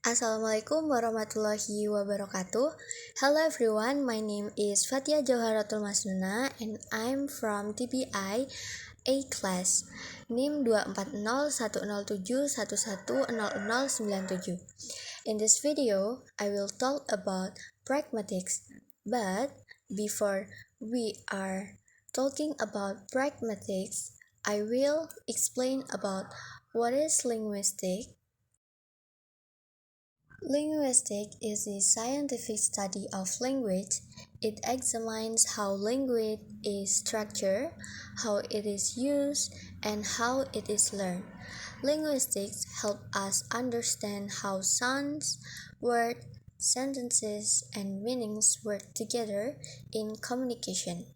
Assalamualaikum warahmatullahi wabarakatuh. Hello everyone, my name is Fatia Joharatul Masnuna and I'm from TBI A class NIM 2401071110097. In this video, I will talk about pragmatics. But before we are talking about pragmatics, I will explain about what is linguistic. Linguistics is the scientific study of language. It examines how language is structured, how it is used, and how it is learned. Linguistics help us understand how sounds, words, sentences, and meanings work together in communication.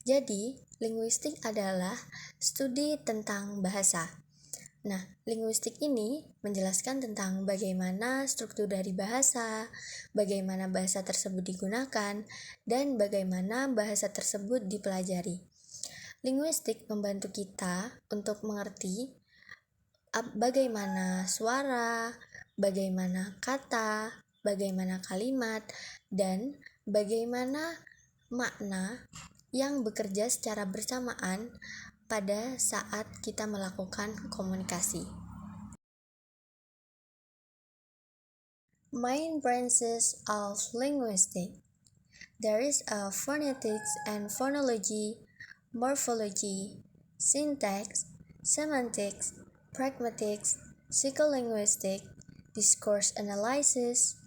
Jadi, linguistik adalah studi tentang bahasa. Nah, linguistik ini menjelaskan tentang bagaimana struktur dari bahasa, bagaimana bahasa tersebut digunakan, dan bagaimana bahasa tersebut dipelajari. Linguistik membantu kita untuk mengerti bagaimana suara, bagaimana kata, bagaimana kalimat, dan bagaimana makna yang bekerja secara bersamaan pada saat kita melakukan komunikasi. Main branches of linguistics. There is a phonetics and phonology, morphology, syntax, semantics, pragmatics, psycholinguistics, discourse analysis,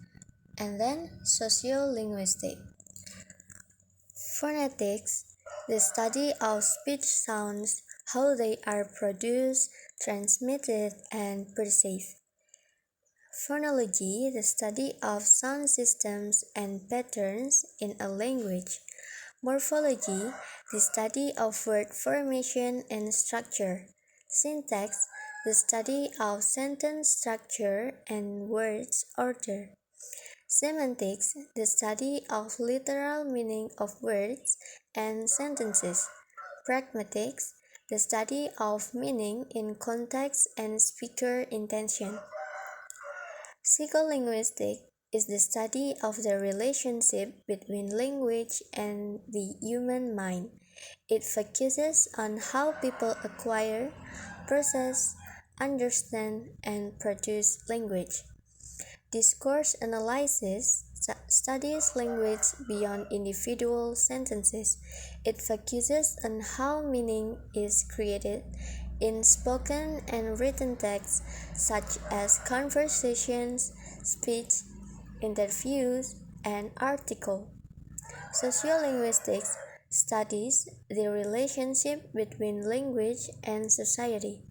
and then sociolinguistics. Phonetics, the study of speech sounds, how they are produced, transmitted, and perceived. Phonology, the study of sound systems and patterns in a language. Morphology, the study of word formation and structure. Syntax, the study of sentence structure and words order. Semantics, the study of literal meaning of words and sentences. Pragmatics, the study of meaning in context and speaker intention. Psycholinguistics is the study of the relationship between language and the human mind. It focuses on how people acquire, process, understand, and produce language. Discourse analysis studies language beyond individual sentences. It focuses on how meaning is created in spoken and written texts such as conversations, speech, interviews, and articles. Sociolinguistics studies the relationship between language and society.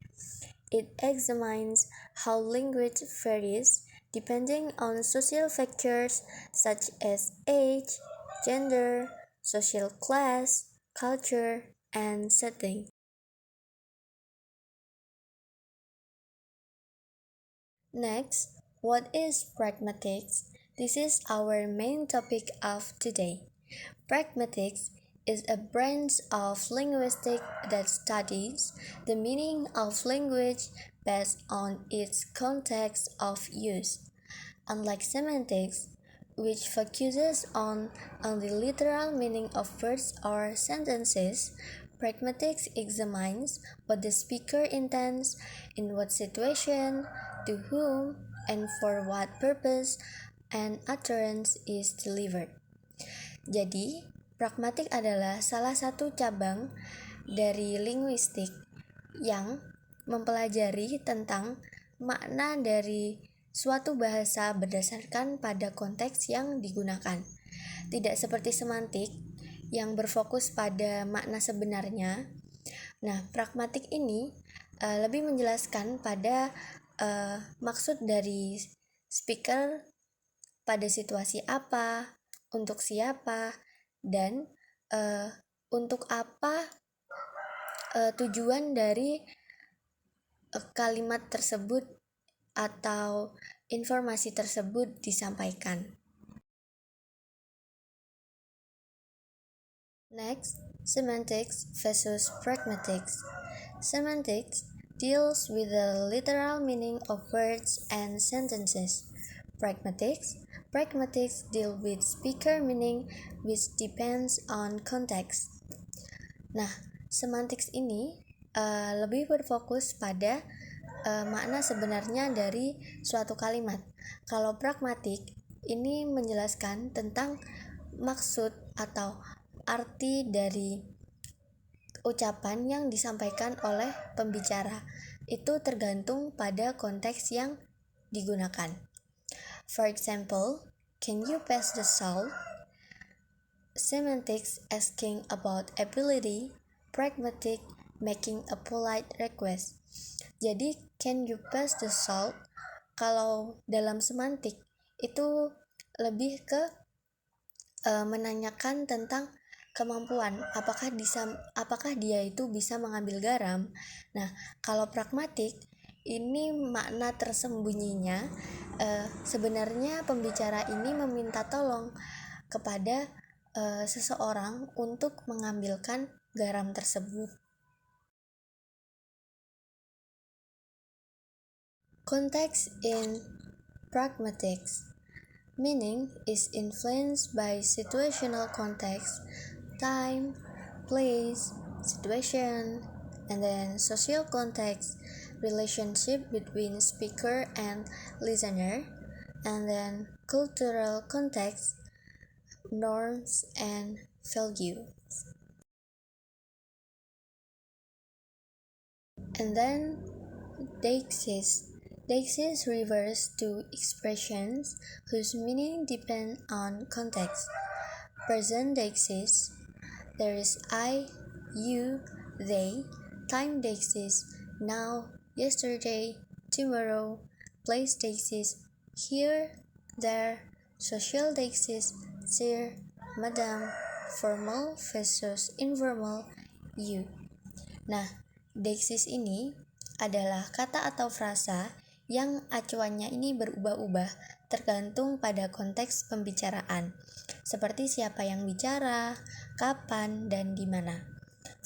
It examines how language varies depending on social factors such as age, gender, social class, culture, and setting. Next, what is pragmatics? This is our main topic of today. Pragmatics is a branch of linguistics that studies the meaning of language based on its context of use. Unlike semantics, which focuses on the literal meaning of words or sentences, pragmatics examines what the speaker intends, in what situation, to whom, and for what purpose an utterance is delivered. Jadi, pragmatik adalah salah satu cabang dari linguistik yang mempelajari tentang makna dari suatu bahasa berdasarkan pada konteks yang digunakan. Tidak seperti semantik yang berfokus pada makna sebenarnya. Nah, pragmatik ini lebih menjelaskan pada maksud dari speaker pada situasi apa, untuk siapa, dan untuk apa tujuan dari kalimat tersebut atau informasi tersebut disampaikan. Next, semantics versus pragmatics. Semantics deals with the literal meaning of words and sentences. Pragmatics. Pragmatics deal with speaker meaning which depends on context. Nah, semantics ini lebih berfokus pada makna sebenarnya dari suatu kalimat. Kalau pragmatik ini menjelaskan tentang maksud atau arti dari ucapan yang disampaikan oleh pembicara. Itu tergantung pada konteks yang digunakan. For example, can you pass the salt? Semantics asking about ability, pragmatic making a polite request. Jadi, can you pass the salt? Kalau dalam semantik itu lebih ke menanyakan tentang kemampuan, apakah dia itu bisa mengambil garam. Nah, kalau pragmatik ini makna tersembunyinya sebenarnya pembicara ini meminta tolong kepada seseorang untuk mengambilkan garam tersebut. Context in pragmatics. Meaning is influenced by situational context, time, place, situation, and then social context, relationship between speaker and listener, and then cultural context, norms and values. And then deixis. Deixis refers to expressions whose meaning depend on context. Present deixis, there is I, you, they. Time deixis, now, yesterday, tomorrow. Place deixis, here, there. Social deixis, sir, madam. Formal versus informal, you. Nah, deixis ini adalah kata atau frasa yang acuannya ini berubah-ubah tergantung pada konteks pembicaraan, seperti siapa yang bicara, kapan, dan di mana.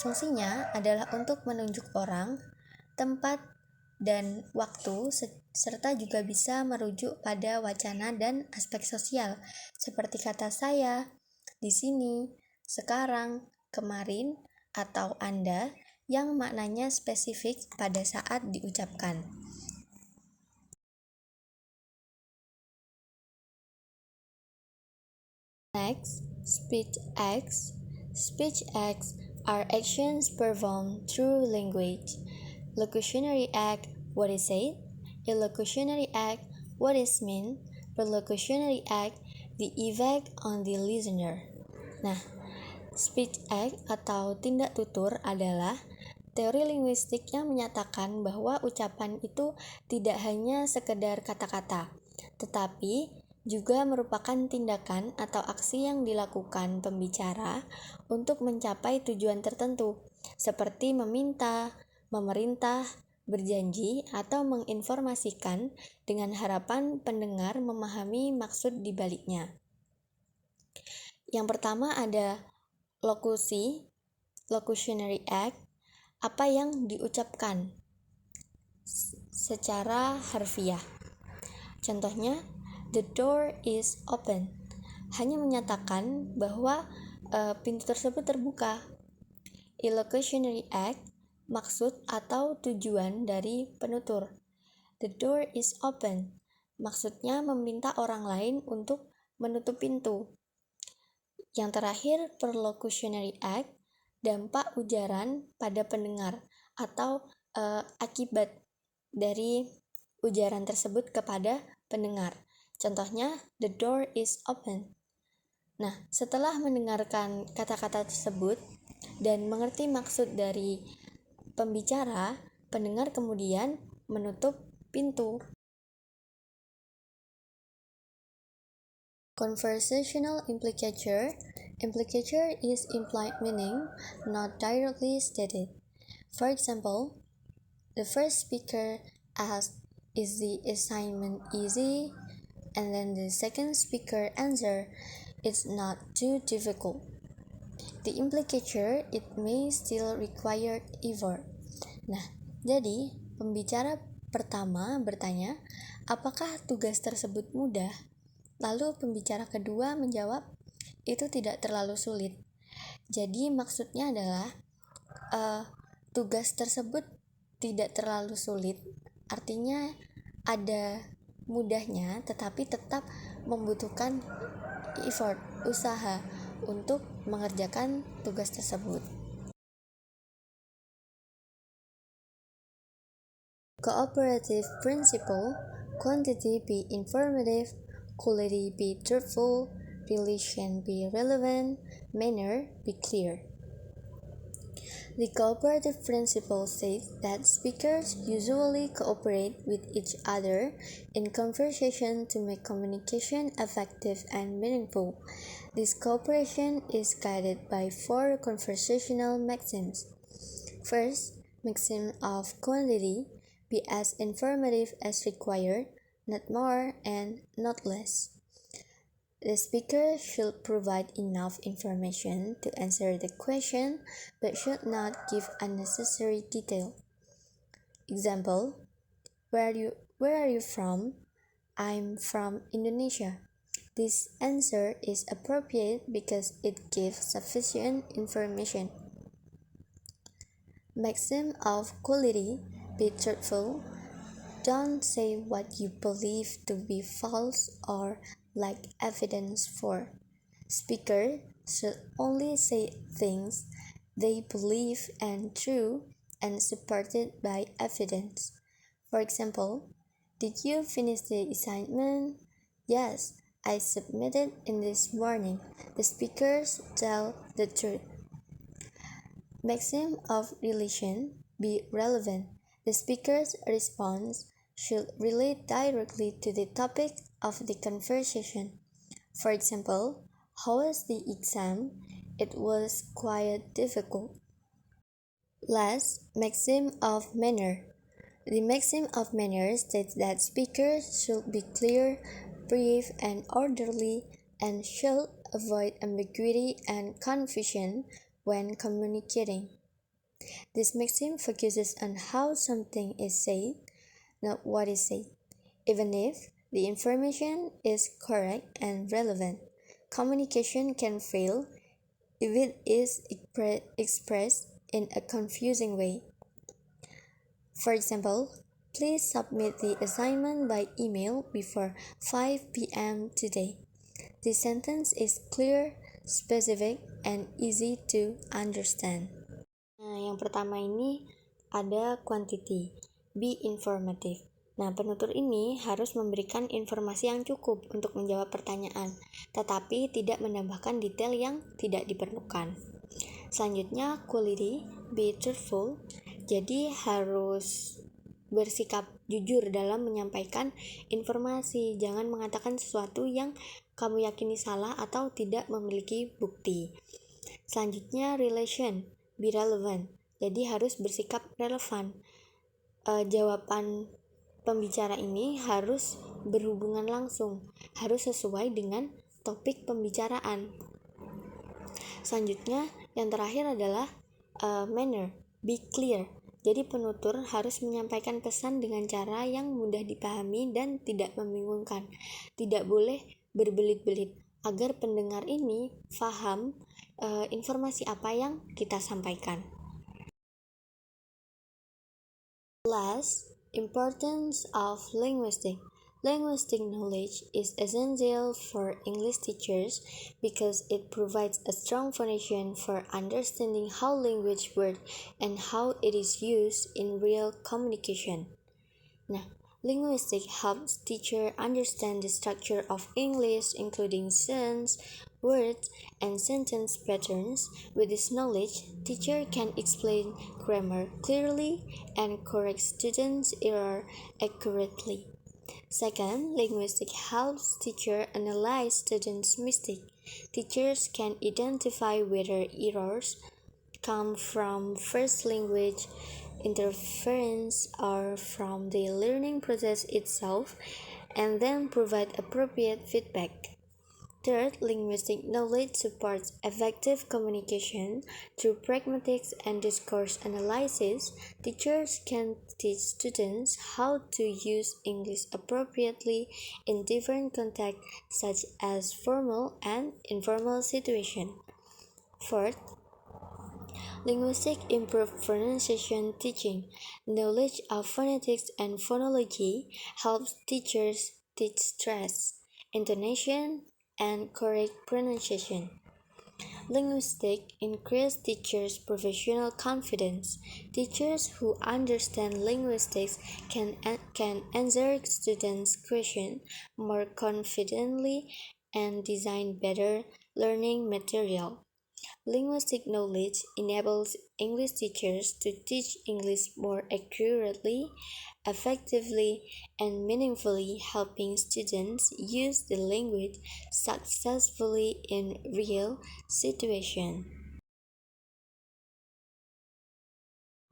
Fungsinya adalah untuk menunjuk orang, tempat, dan waktu, serta juga bisa merujuk pada wacana dan aspek sosial, seperti kata saya, di sini, sekarang, kemarin, atau Anda, yang maknanya spesifik pada saat diucapkan. Next, speech acts. Speech acts are actions performed through language. Locutionary act, what is said. Illocutionary act, what is meant. Perlocutionary act, the effect on the listener. Nah, speech act atau tindak tutur adalah teori linguistik yang menyatakan bahwa ucapan itu tidak hanya sekedar kata-kata, tetapi juga merupakan tindakan atau aksi yang dilakukan pembicara untuk mencapai tujuan tertentu, seperti meminta, memerintah, berjanji, atau menginformasikan dengan harapan pendengar memahami maksud di baliknya. Yang pertama ada lokusi, locutionary act, apa yang diucapkan secara harfiah. Contohnya, the door is open, hanya menyatakan bahwa pintu tersebut terbuka. Illocutionary act, maksud atau tujuan dari penutur. The door is open, maksudnya meminta orang lain untuk menutup pintu. Yang terakhir, perlocutionary act, dampak ujaran pada pendengar atau akibat dari ujaran tersebut kepada pendengar. Contohnya, the door is open. Nah, setelah mendengarkan kata-kata tersebut dan mengerti maksud dari pembicara, pendengar kemudian menutup pintu. Conversational implicature. Implicature is implied meaning, not directly stated. For example, the first speaker asked, "Is the assignment easy?" And then the second speaker answered, "It's not too difficult." The implicature, it may still require effort. Nah, jadi pembicara pertama bertanya, Apakah tugas tersebut mudah? Lalu pembicara kedua menjawab, itu tidak terlalu sulit. Jadi maksudnya adalah tugas tersebut tidak terlalu sulit, artinya ada mudahnya tetapi tetap membutuhkan effort, usaha untuk mengerjakan tugas tersebut. Cooperative principle, quantity be informative, quality be truthful, relation be relevant, manner be clear. The cooperative principle says that speakers usually cooperate with each other in conversation to make communication effective and meaningful. This cooperation is guided by 4 conversational maxims. First, maxim of quantity, be as informative as required, not more and not less. The speaker should provide enough information to answer the question, but should not give unnecessary detail. Example, where are you from? I'm from Indonesia. This answer is appropriate because it gives sufficient information. Maxim of quality, be truthful. Don't say what you believe to be false or lack evidence for. Speakers should only say things they believe and true and supported by evidence. For example, did you finish the assignment? Yes, I submitted it this morning. The speakers tell the truth. Maxim of relation, be relevant. The speaker's response should relate directly to the topic of the conversation. For example, how was the exam? It was quite difficult. Last, maxim of manner. The maxim of manner states that speakers should be clear, brief, and orderly, and should avoid ambiguity and confusion when communicating. This maxim focuses on how something is said, not what is said. Even if the information is correct and relevant, communication can fail if it is expressed in a confusing way. For example, please submit the assignment by email before 5 p.m. today. This sentence is clear, specific, and easy to understand. Nah, yang pertama ini ada quantity, be informative. Nah, penutur ini harus memberikan informasi yang cukup untuk menjawab pertanyaan, tetapi tidak menambahkan detail yang tidak diperlukan. Selanjutnya, quality, be truthful. Jadi harus bersikap jujur dalam menyampaikan informasi. Jangan mengatakan sesuatu yang kamu yakini salah atau tidak memiliki bukti. Selanjutnya, relation, be relevant. Jadi harus bersikap relevan. Jawaban pembicara ini harus berhubungan langsung, harus sesuai dengan topik pembicaraan. Selanjutnya, yang terakhir adalah manner, be clear. Jadi penutur harus menyampaikan pesan dengan cara yang mudah dipahami dan tidak membingungkan. Tidak boleh berbelit-belit agar pendengar ini paham informasi apa yang kita sampaikan. Last, importance of linguistics. Linguistic knowledge is essential for English teachers because it provides a strong foundation for understanding how language works and how it is used in real communication. Nah, linguistics helps teachers understand the structure of English, including sounds, words, and sentence patterns. With this knowledge, teacher can explain grammar clearly and correct students' error accurately. Second, linguistics helps teachers analyze students' mistakes. Teachers can identify whether errors come from first language interference or from the learning process itself, and then provide appropriate feedback. Third, linguistic knowledge supports effective communication through pragmatics and discourse analysis. Teachers can teach students how to use English appropriately in different contexts, such as formal and informal situations. Fourth, linguistic improve pronunciation teaching. Knowledge of phonetics and phonology helps teachers teach stress, intonation, and correct pronunciation. Linguistics increase teachers' professional confidence. Teachers who understand linguistics can answer students' questions more confidently and design better learning material. Linguistic knowledge enables English teachers to teach English more accurately, effectively, and meaningfully, helping students use the language successfully in real situations.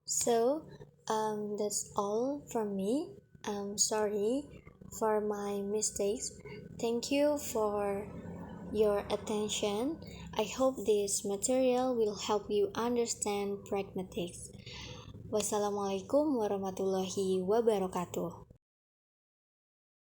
So, that's all from me. I'm sorry for my mistakes. Thank you for your attention. I hope this material will help you understand pragmatics. Wassalamualaikum warahmatullahi wabarakatuh.